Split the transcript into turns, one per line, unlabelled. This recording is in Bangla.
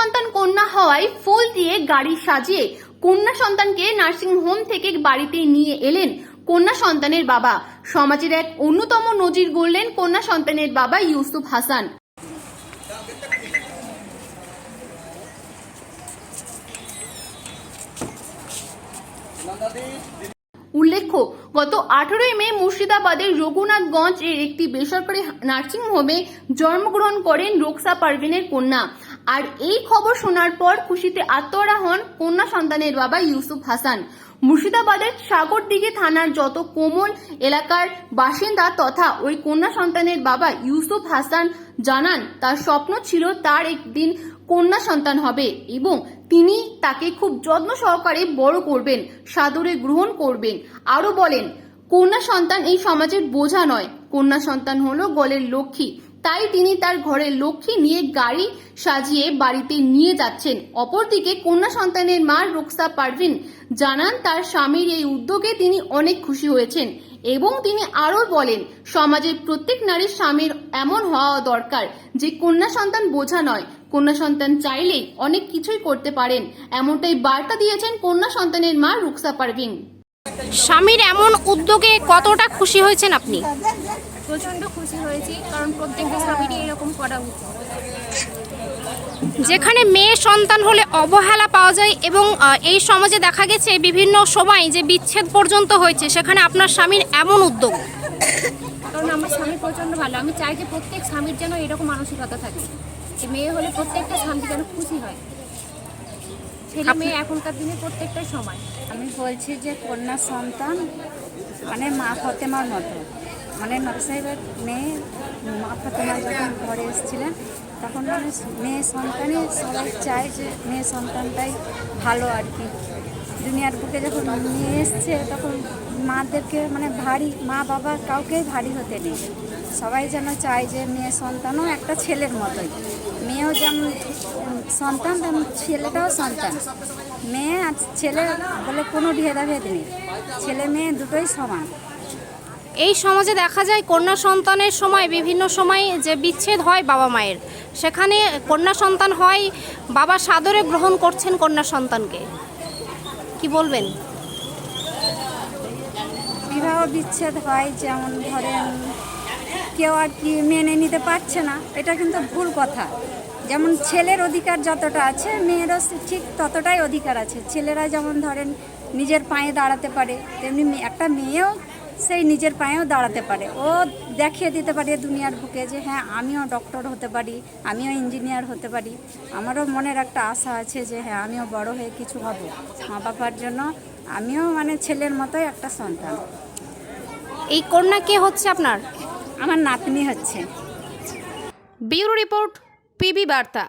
সন্তান কন্যা হওয়ায় ফুল দিয়ে গাড়ি সাজিয়ে কন্যা সন্তানকে নার্সিং হোম থেকে বাড়িতে নিয়ে এলেন কন্যা সন্তানের বাবা। সমাজের এক অন্যতম নজির গড়লেন কন্যা সন্তানের বাবা ইউসুফ হাসান। উল্লেখ্য, গত 18 মে মুর্শিদাবাদের রঘুনাথগঞ্জ এর একটি বেসরকারি নার্সিং হোমে জন্মগ্রহণ করেন রোকসা পারভিনের কন্যা। আর এই খবর শোনার পর খুশিতে আত্মহারা হন কন্যা সন্তানের বাবা ইউসুফ হাসান। মুর্শিদাবাদের সাগরদিঘি থানার যত কোমল এলাকার বাসিন্দা তথা ওই কন্যা সন্তানের বাবা ইউসুফ হাসান জানান, তার স্বপ্ন ছিল তার একদিন কন্যা সন্তান হবে এবং তিনি তাকে খুব যত্ন সহকারে বড় করবেন, সাদরে গ্রহণ করবেন। আরো বলেন, কন্যা সন্তান এই সমাজের বোঝা নয়, কন্যা সন্তান হলো গলের লক্ষ্মী। তাই তিনি তার ঘরের লক্ষ্মী নিয়ে গাড়ি সাজিয়ে বাড়িতে নিয়ে যাচ্ছেন। অপরদিকে কন্যা সন্তানের মা রোকসা পারভিন জানান, তার স্বামীর এই উদ্যোগে তিনি অনেক খুশি হয়েছেন এবং তিনি আরো বলেন, সমাজের প্রত্যেক নারীর স্বামীর এমন হওয়া দরকার যে কন্যা সন্তান বোঝা নয়, কন্যা সন্তান চাইলেই অনেক কিছুই করতে পারেন। এমনটাই বার্তা দিয়েছেন কন্যা সন্তানের মা রোকসা পারভিন।
স্বামীর এমন উদ্যোগে কতটা খুশি হয়েছেন আপনি?
প্রচন্ড খুশি হয়েছি, কারণ প্রত্যেকটা স্বামীরই এরকম করা উচিত।
যেখানে মেয়ে সন্তান হলে অবহেলা পাওয়া যায় এবং এই সমাজে দেখা গেছে বিভিন্ন সময় যে বিচ্ছেদ পর্যন্ত হয়েছে, সেখানে আপনার স্বামীর এমন উদ্যোগ।
কারণ আমার স্বামী প্রচন্ড ভালো, আমি চাই যে প্রত্যেক স্বামীর যেন এরকম মানসিকতা থাকে, যে মেয়ে হলে প্রত্যেকটা স্বামী যেন খুশি হয়। ছেলে মেয়ে এখনকার দিনে প্রত্যেকটাই সমান।
আমি বলছি যে কন্যা সন্তান মানে মা ফতেমার মতো, মানে নবী সাহেবের মেয়ে মা ফতেমা যখন ঘরে এসেছিলেন তখন মানে মেয়ে সন্তানই সবাই চায় যে মেয়ে সন্তানটাই ভালো আর কি। দুনিয়ার বুকে যখন নিয়ে এসছে তখন মাদেরকে মানে ভারী, মা বাবা কাউকেই ভারী হতে নেই। সবাই যেন চায় যে মেয়ে সন্তানও একটা ছেলের মতোই, মেয়েও যেমন সন্তান তেমন ছেলেটাও সন্তান। মেয়ে আর ছেলে বলে কোনো ভেদাভেদ নেই, ছেলে মেয়ে দুটোই সমান।
এই সমাজে দেখা যায় কন্যা সন্তানের সময় বিভিন্ন সময় যে বিচ্ছেদ হয় বাবা মায়ের, সেখানে কন্যা সন্তান হয়, বাবা সাদরে গ্রহণ করছেন কন্যা সন্তানকে, কি বলবেন?
বিবাহ বিচ্ছেদ হয়, যেমন ধরেন কেউ আর কি মেনে নিতে পারছে না, এটা কিন্তু ভুল কথা। যেমন ছেলের অধিকার যতটা আছে মেয়েরও ঠিক ততটাই অধিকার আছে। ছেলেরা যেমন ধরেন নিজের পায়ে দাঁড়াতে পারে, তেমনি একটা মেয়েও সেই নিজের পায়েও দাঁড়াতে পারে। ও দেখিয়ে দিতে পারে দুনিয়ার বুকে যে হ্যাঁ আমিও ডক্টর হতে পারি, আমিও ইঞ্জিনিয়ার হতে পারি। আমারও মনের একটা আশা আছে যে হ্যাঁ আমিও বড় হয়ে কিছু হব, মা বাবার জন্য আমিও মানে ছেলের মতোই একটা সন্তান।
এই কন্যা কে হচ্ছে আপনার?
আমার নাতনি হচ্ছে।
ব্যুরো রিপোর্ট, পিবি বার্তা।